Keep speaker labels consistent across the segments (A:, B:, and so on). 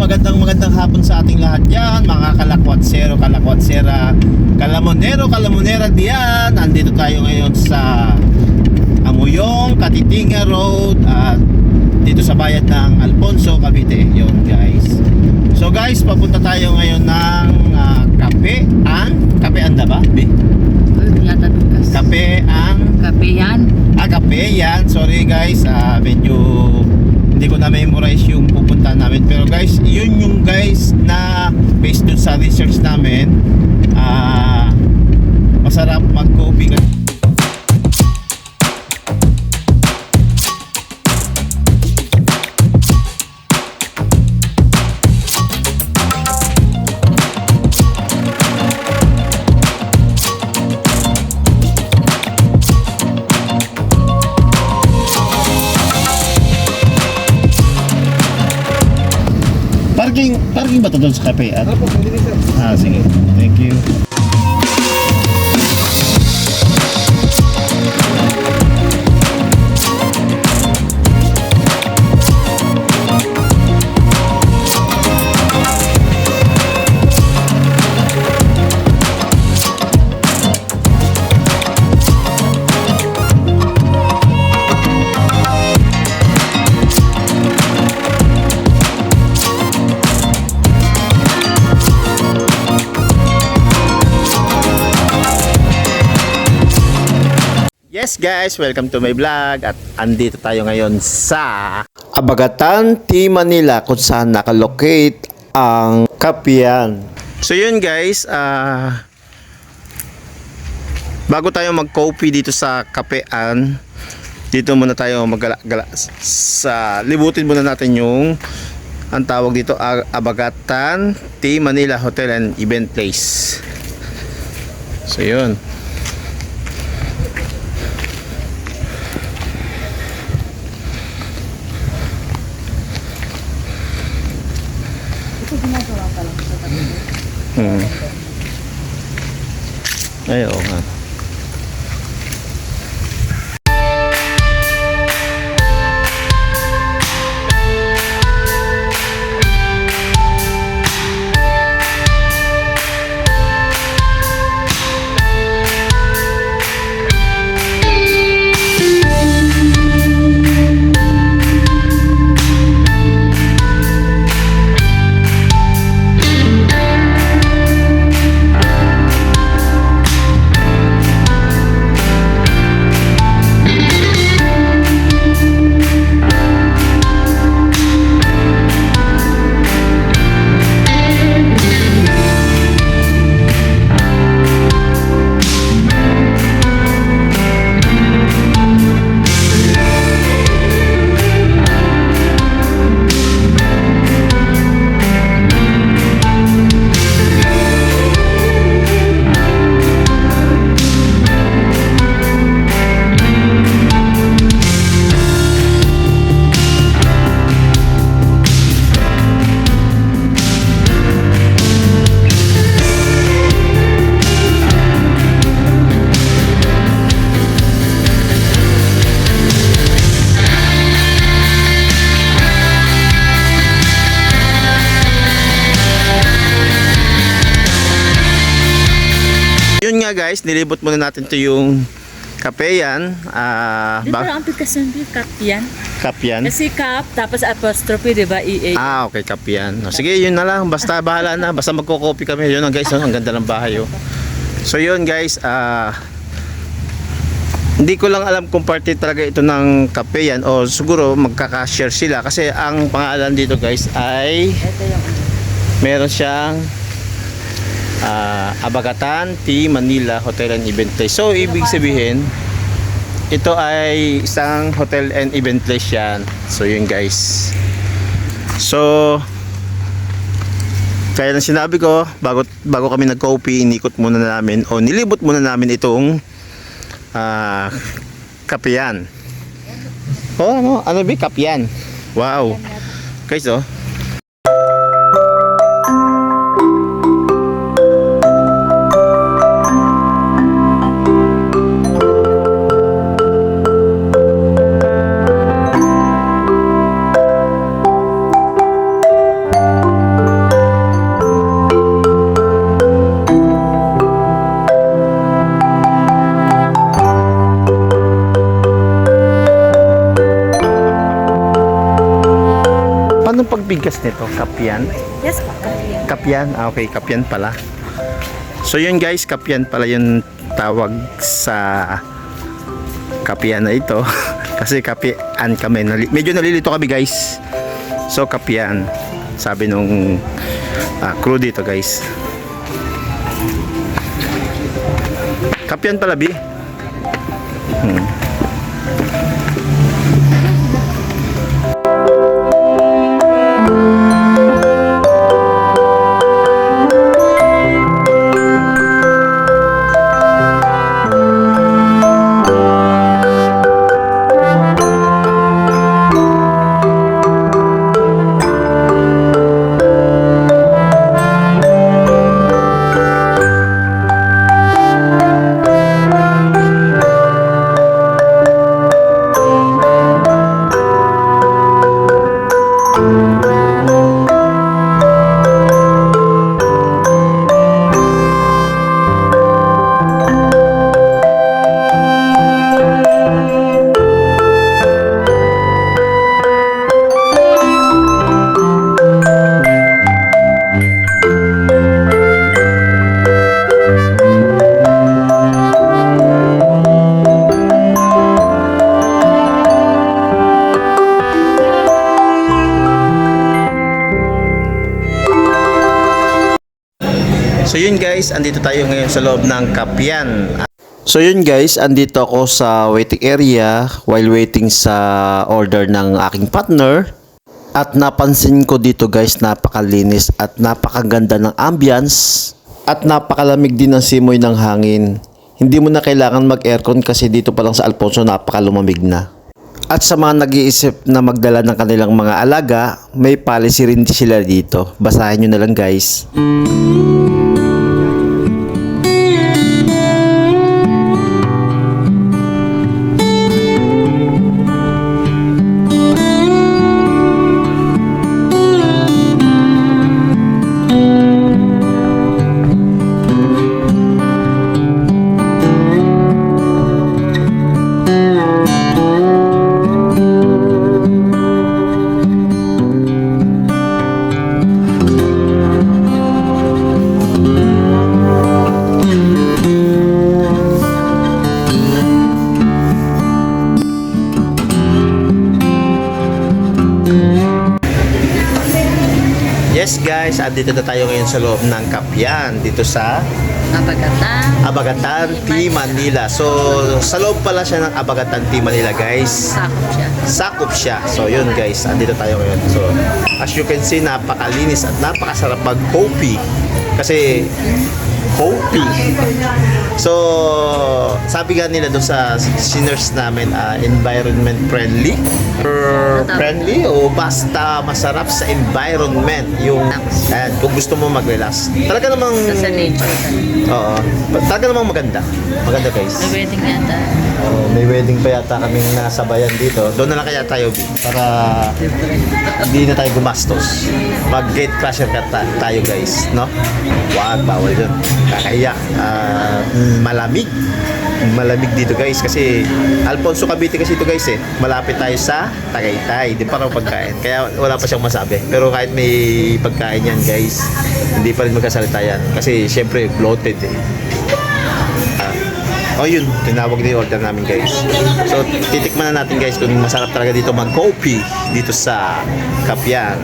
A: magandang hapon sa ating lahat yan, mga kalakwatsero, kalakwatsera, kalamonera diyan. Andito tayo ngayon sa Amuyong, Katitinga Road at dito sa bayan ng Alfonso, Cavite. Yun guys. So guys, papunta tayo ngayon ng Kapean na ba? Kapean. Sorry guys, medyo hindi ko na memorize yung pupuntahan namin. Pero guys, yun yung guys na based dun sa research namin, masarap mag-coffee. Parking ba ito doon sa Kapean?
B: Opo, pwede rin sir.
A: Sige. Thank you. Yes guys, welcome to my vlog at andito tayo ngayon sa Abagatan, T. Manila kung saan nakalocate ang Kapean. So yun guys, bago tayo mag-coffee dito sa Kapean, dito muna tayo maggala-gala sa libutin muna natin yung ang tawag dito Abagatan, T. Manila Hotel and Event Place. So yun. Ay, oo nga. Yun nga guys, nilibot muna natin to yung Kapean.
C: Dito ang aplikasyon din, Kapean.
A: Kapean.
C: Kasi Kap, tapos apostrophe, di ba? EA.
A: Okay, Kapean. Sige, yun na lang. Basta bahala na. Basta magko-copy kami. Yun guys, ang ganda ng bahay. Oh. So yun guys, hindi ko lang alam kung parte talaga ito ng Kapean o siguro magkaka-share sila kasi ang pangalan dito guys ay
C: Ito yung
A: meron siyang Abagatan, T. Manila Hotel and Event Place. So ibig sabihin ito ay isang hotel and event place yan. So yun guys. So kaya lang sinabi ko bago kami nag-coffee, inikot muna namin o nilibot muna namin itong Kapean. Oh, ano ba Kapean? Wow. Guys, oh. Anong pagbigkas nito? Kapyan?
C: Yes, kapiyan.
A: Kapyan? Ah, okay, kapyan pala. So yun guys, kapyan pala yung tawag sa kapyan na ito. Kasi kapyan kami. Medyo nalilito kami guys. So kapyan. Sabi nung crew dito guys. Kapyan pala, Bi. So yun guys, andito tayo ngayon sa loob ng kapyan. So yun guys, andito ako sa waiting area while waiting sa order ng aking partner. At napansin ko dito guys, napakalinis at napakaganda ng ambience. At napakalamig din ng simoy ng hangin. Hindi mo na kailangan mag-aircon kasi dito pa lang sa Alfonso napakalumamig na. At sa mga nag-iisip na magdala ng kanilang mga alaga, may policy rin sila dito. Basahin nyo na lang guys. Yes guys, andito na tayo ngayon sa loob ng kapyan dito sa Abagatan, T. Manila. So, sa loob pala siya ng Abagatan, T. Manila guys. Sakop siya. So, yun guys, andito tayo ngayon. So, as you can see, napakalinis at napakasarap mag-coffee. Kasi, coffee. So, sabi nga nila doon sa sinners namin, environment friendly. Friendly o basta masarap sa environment. Yung, ayan, kung gusto mo mag-relax. Talaga namang...
C: Sa nature.
A: Oo. Talaga namang maganda. Maganda guys.
C: May wedding yata.
A: May wedding pa yata kaming nasabayan dito. Doon na lang kaya tayo para hindi na tayo gumastos. Mag-gate crasher ka tayo guys, no? Wag, bawal yun. Kakahiya. Malamig. Malamig dito guys kasi Alfonso Cavite kasi ito guys eh. Malapit tayo sa Tagaytay. Di pa raw pagkain. Kaya wala pa siyang masabi. Pero kahit may pagkain yan guys, hindi pa rin magkasalita yan. Kasi syempre bloated eh. Yun, tinawag na yung order namin guys. So, titikman na natin guys kung masarap talaga dito mag-coffee dito sa Kapyan.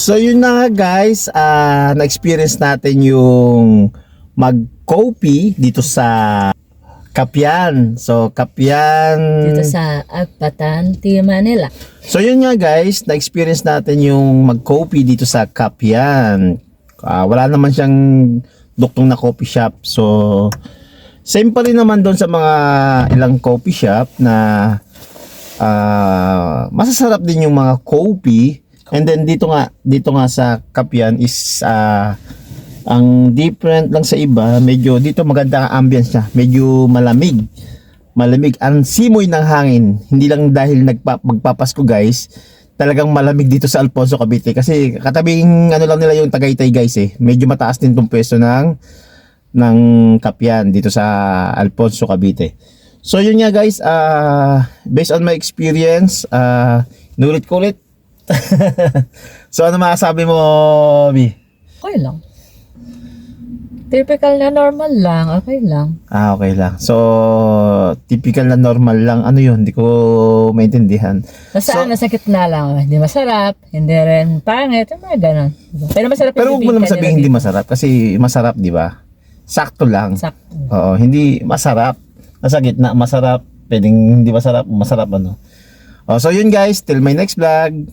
A: So yun na nga guys, na-experience natin yung mag-coffee dito sa Kapian. So Kapian.
C: Dito sa Agpatan, Manila.
A: So yun nga guys, na-experience natin yung mag-coffee dito sa Kapian. Wala naman siyang duktong na coffee shop. So same pa rin naman doon sa mga ilang coffee shop na masasarap din yung mga coffee. And then dito nga sa Kapian is ang different lang sa iba, medyo dito maganda ang ambience niya, medyo malamig. Ang simoy ng hangin, hindi lang dahil magpapasko guys, talagang malamig dito sa Alfonso Cavite kasi katabing ano lang nila yung Tagaytay guys medyo mataas din tong pwesto ng Kapian dito sa Alfonso Cavite. So yun nga guys, based on my experience, nulit ko ulit. So ano masasabi mo, Bi?
C: Okay lang. Typical na normal lang. Okay lang.
A: Okay lang. So typical na normal lang. Ano yun? Hindi ko maintindihan.
C: Nasaan nasa gitna lang. Hindi masarap, hindi rin pangit. Yung mga ganon. Pero masarap
A: Pero huwag mo naman
C: bibingka
A: sabihin
C: nila
A: hindi
C: dito.
A: masarap kasi masarap, di ba? Sakto lang.
C: Sakto.
A: Oo, hindi masarap. Nasa gitna, masarap. Pwedeng hindi masarap, masarap ano. So yun guys, till my next vlog.